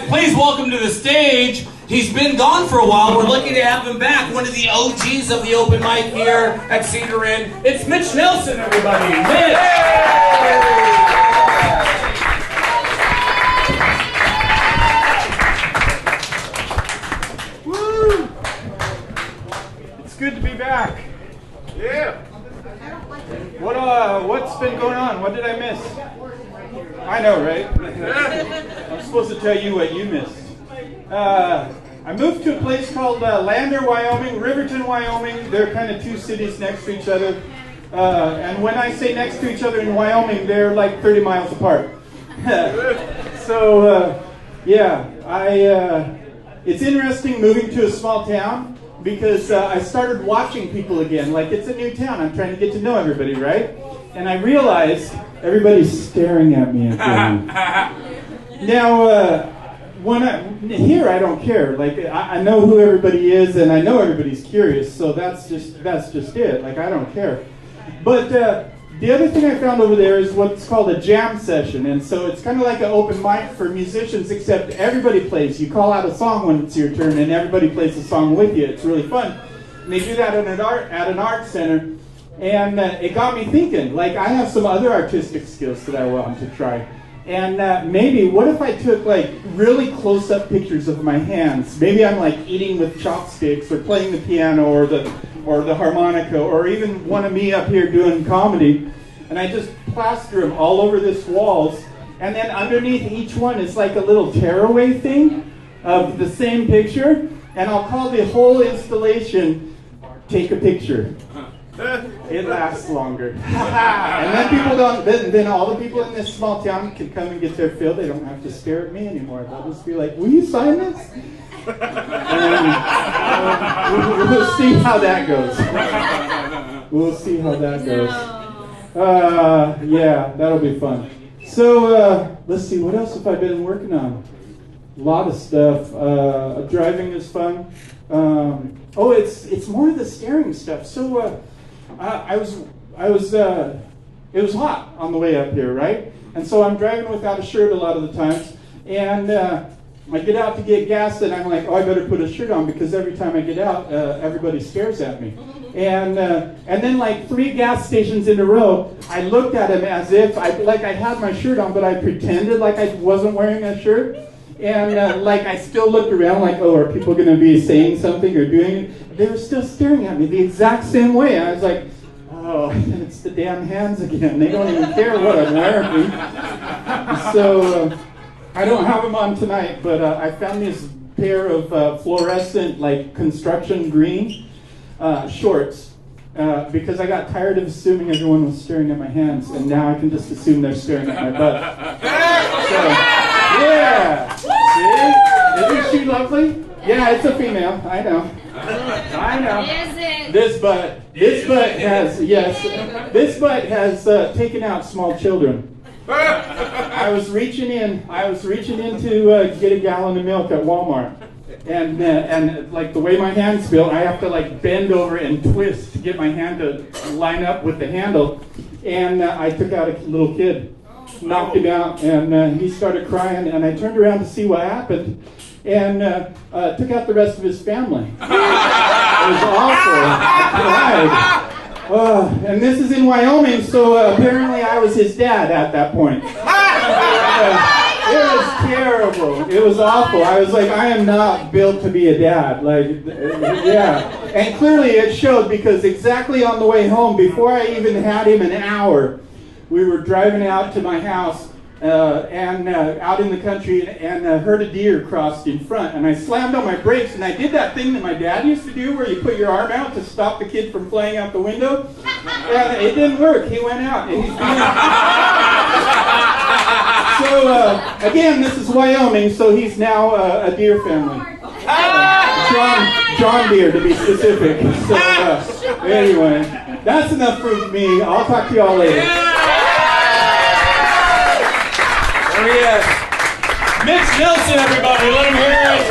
Please welcome to the stage. He's been gone for a while. We're lucky to have him back. One of the OGs of the open mic here at Cedar Inn. It's Mitch Nelson, everybody. Mitch! Woo! It's good to be back. Yeah. What's been going on? What did I miss? I know, right? I'm supposed to tell you what you missed. I moved to a place called Lander, Wyoming, Riverton, Wyoming. They're kind of two cities next to each other. And when I say next to each other in Wyoming, they're like 30 miles apart. So, it's interesting moving to a small town because I started watching people again. Like, it's a new town. I'm trying to get to know everybody, right? And I realized everybody's staring at me again. Now, here I don't care. Like, I know who everybody is, and I know everybody's curious. So that's just it. Like, I don't care. But the other thing I found over there is what's called a jam session, and so it's kind of like an open mic for musicians, except everybody plays. You call out a song when it's your turn, and everybody plays a song with you. It's really fun. And they do that at an art center, and it got me thinking. Like, I have some other artistic skills that I want to try. And maybe, what if I took like really close-up pictures of my hands? Maybe I'm like eating with chopsticks, or playing the piano, or the harmonica, or even one of me up here doing comedy, and I just plaster them all over this walls, and then underneath each one is like a little tearaway thing of the same picture, and I'll call the whole installation "Take a Picture." It lasts longer. And then people don't, then all the people in this small town can come and get their fill. They don't have to stare at me anymore. They'll just be like, "Will you sign this?" And we'll see how that goes. We'll see how that goes. Yeah, that'll be fun. So, let's see, what else have I been working on? A lot of stuff. Driving is fun. It's more of the staring stuff. So, it was hot on the way up here, right? And so I'm driving without a shirt a lot of the times, and I get out to get gas, and I'm like, I better put a shirt on, because every time I get out, everybody stares at me. And then like 3 gas stations in a row, I looked at him as if I had my shirt on, but I pretended like I wasn't wearing a shirt. And I still looked around like, are people going to be saying something or doing it? They were still staring at me the exact same way. I was like, it's the damn hands again. They don't even care what I'm wearing. So I don't have them on tonight, but I found this pair of fluorescent, like construction green shorts because I got tired of assuming everyone was staring at my hands, and now I can just assume they're staring at my butt. So, yeah. See? Isn't she lovely? Yeah, it's a female. I know. I know. Is it? This butt has taken out small children. I was reaching in to get a gallon of milk at Walmart, and like the way my hand's built, I have to like bend over and twist to get my hand to line up with the handle, and I took out a little kid, knocked him out, and he started crying, and I turned around to see what happened, and took out the rest of his family. It was awful. I cried. And this is in Wyoming, so apparently I was his dad at that point. It was terrible. It was awful. I was like, I am not built to be a dad. Like, yeah. And clearly it showed, because exactly on the way home, before I even had him an hour, we were driving out to my house and out in the country, and heard a deer crossed in front, and I slammed on my brakes, and I did that thing that my dad used to do where you put your arm out to stop the kid from flying out the window, and it didn't work. He went out, and he's so again, this is Wyoming, so he's now a deer family. John Deere, to be specific. So anyway, that's enough for me. I'll talk to y'all later. There he is. Mitch Nelson, everybody. Let him hear it.